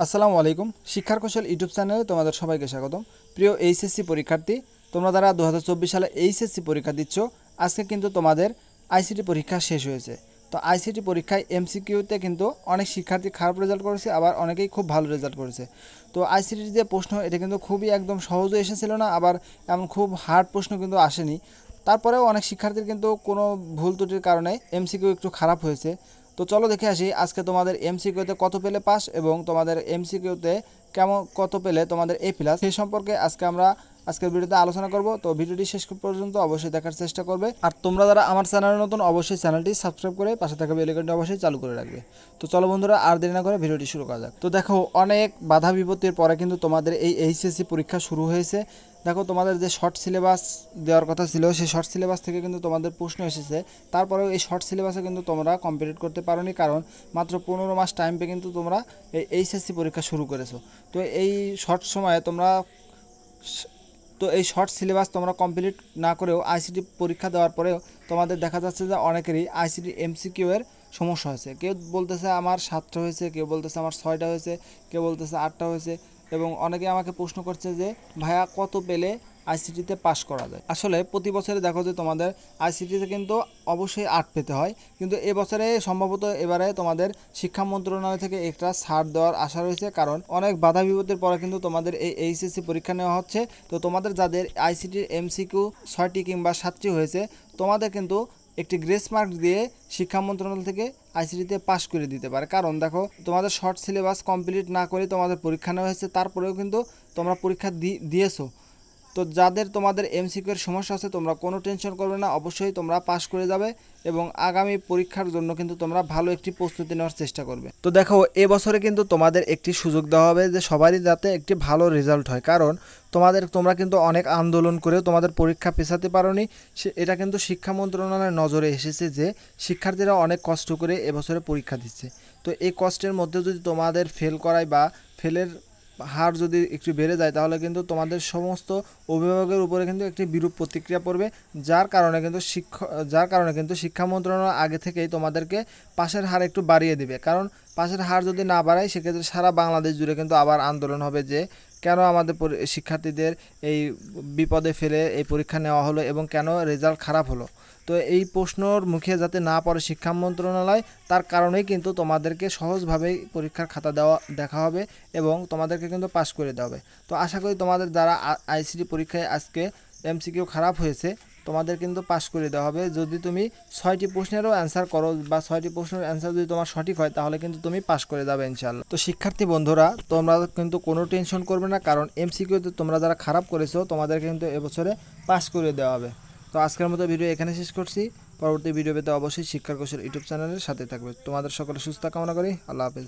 আসসালামু আলাইকুম। শিক্ষার কৌশল ইউটিউব চ্যানেলে তোমাদের সবাইকে স্বাগতম। প্রিয় এইচএসসি পরীক্ষার্থী, তোমরা যারা 2024 সালে এইচএসসি পরীক্ষা দিচ্ছ, আজকে কিন্তু তোমাদের আইসিটি পরীক্ষা শেষ হয়েছে। তো আইসিটি পরীক্ষায় এমসিকিউতে কিন্তু অনেক শিক্ষার্থী খারাপ রেজাল্ট করেছে, আবার অনেকেই খুব ভালো রেজাল্ট করেছে। তো আইসিটির যে প্রশ্ন, এটা কিন্তু খুবই একদম সহজও এসেছিল না, আবার এমন খুব হার্ড প্রশ্ন কিন্তু আসেনি। তারপরেও অনেক শিক্ষার্থীর কিন্তু কোনো ভুল ত্রুটির কারণে এমসিকিউ একটু খারাপ হয়েছে। তো চলো দেখে আসি আজকে তোমাদের এমসিকিউতে কত পেলে পাস এবং তোমাদের এমসিকিউতে কেমন কত পেলে তোমাদের এ প্লাস, সেই সম্পর্কে আজকে আমরা আজকের ভিডিওতে আলোচনা করব। তো ভিডিওটি শেষ পর্যন্ত অবশ্যই দেখার চেষ্টা করবে। আর তোমরা যারা আমার চ্যানেলে নতুন, অবশ্যই চ্যানেলটি সাবস্ক্রাইব করে পাশে থাকা বেল আইকনটি অবশ্যই চালু করে রাখবে। তো চলো বন্ধুরা, আর দেরি না করে ভিডিওটি শুরু করা যাক। তো দেখো, অনেক বাধা বিপত্তির পরে কিন্তু তোমাদের এই এইচএসসি পরীক্ষা শুরু হয়েছে। দেখো, তোমাদের যে শর্ট সিলেবাস দেওয়ার কথা ছিল, সেই শর্ট সিলেবাস থেকে কিন্তু তোমাদের প্রশ্ন এসেছে। তারপরেও এই শর্ট সিলেবাসে কিন্তু তোমরা কমপ্লিট করতে পারোনি, কারণ মাত্র 15 মাস টাইম পেয়ে কিন্তু তোমরা এই এইচএসসি পরীক্ষা শুরু করেছো। তো এই শর্ট সময়ে তোমরা এই শর্ট সিলেবাস তোমরা কমপ্লিট না করেও আইসিটি পরীক্ষা দেওয়ার পরেও তোমাদের দেখা যাচ্ছে যে অনেকেরই আইসিটি এমসিকিউ এর সমস্যা হয়েছে। কেউ বলতেছে আমার 7টা হয়েছে, কেউ বলতেছে আমার 6টা হয়েছে, কেউ বলতেছে 8টা হয়েছে। এবং অনেকে আমাকে প্রশ্ন করছে যে ভাইয়া কত পেলে আইসিটিতে পাশ করা যায়। আসলে প্রতি বছরে দেখো যে তোমাদের আইসিটিতে কিন্তু অবশ্যই 8 পেতে হয়, কিন্তু এবছরে সম্ভবত এবারে তোমাদের শিক্ষা মন্ত্রণালয় থেকে একটা ছাড় দেওয়ার আশা রয়েছে, কারণ অনেক বাধা বিপত্তির পরে কিন্তু তোমাদের এই এইচএসসি পরীক্ষা নেওয়া হচ্ছে। তো তোমাদের যাদের আইসিটির এমসিকিউ 6টি কিংবা 7টি হয়েছে, তোমাদের কিন্তু একটি গ্রেস মার্ক দিয়ে শিক্ষা মন্ত্রণালয় থেকে আইসিটিতে পাশ করে দিতে পারে। কারণ দেখো, তোমাদের শর্ট সিলেবাস কমপ্লিট না করে তোমাদের পরীক্ষা নেওয়া হয়েছে, তারপরেও কিন্তু তোমরা পরীক্ষা দিয়েছো। তো যাদের তোমাদের এমসিকিউ এর সমস্যা আছে, তোমরা কোনো টেনশন করবে না, অবশ্যই তোমরা পাশ করে যাবে এবং আগামী পরীক্ষার জন্য কিন্তু তোমরা ভালো একটি প্রস্তুতি নেওয়ার চেষ্টা করবে। তো দেখো, এবছরে কিন্তু তোমাদের একটি সুযোগ দেওয়া হবে যে সবারই যাতে একটি ভালো রেজাল্ট হয়, কারণ তোমরা কিন্তু অনেক আন্দোলন করেও তোমাদের পরীক্ষা পেছাতে পারোনি। এটা কিন্তু শিক্ষা মন্ত্রণালয়ের নজরে এসেছে যে শিক্ষার্থীরা অনেক কষ্ট করে এবছরে পরীক্ষা দিচ্ছে। তো এই কষ্টের মধ্যে যদি তোমাদের ফেল করায় বা ফেলের হার যদি একটু বেড়ে যায়, তাহলে কিন্তু তোমাদের সমস্ত অভিভাবকের উপরে কিন্তু একটি বিরূপ প্রতিক্রিয়া পড়বে, যার কারণে কিন্তু শিক্ষা মন্ত্রণালয় আগে থেকেই তোমাদেরকে পাশের হার একটু বাড়িয়ে দিবে। কারণ পাশের হার যদি না বাড়ায়, সেক্ষেত্রে সারা বাংলাদেশ জুড়ে কিন্তু আবার আন্দোলন হবে যে কেন আমাদের শিক্ষার্থীদের এই বিপদে ফেলে এই পরীক্ষা নেওয়া হলো এবং কেন রেজাল্ট খারাপ হলো। তো এই প্রশ্নর মুখে যাতে না পড়ে শিক্ষা মন্ত্রণালয়, তার কারণেই কিন্তু তোমাদেরকে সহজভাবেই পরীক্ষার খাতা দেখা হবে এবং তোমাদেরকে কিন্তু পাশ করে দেওয়া হবে। তো আশা করি তোমাদের যারা আইসিটি পরীক্ষায় আজকে এমসিকিউ খারাপ হয়েছে, তোমাদের কিন্তু পাশ করে দেওয়া হবে। যদি তুমি 6টি প্রশ্নেরও অ্যান্সার করো বা 6টি প্রশ্নের অ্যান্সার যদি তোমার সঠিক হয়, তাহলে কিন্তু তুমি পাশ করে যাবে ইনশাআল্লাহ। তো শিক্ষার্থী বন্ধুরা, তোমরা কিন্তু কোনো টেনশন করবে না, কারণ এমসিকিউতে তোমরা যারা খারাপ করেছো, তোমাদেরকে কিন্তু এবছরে পাশ করে দেওয়া হবে। তো আজকের মতো ভিডিও এখানে শেষ করছি। পরবর্তী ভিডিও পেতে অবশ্যই শিক্ষার কৌশল ইউটিউব চ্যানেলের সাথে থাকবে। তোমাদের সকলে সুস্থ কামনা করি। আল্লাহ হাফেজ।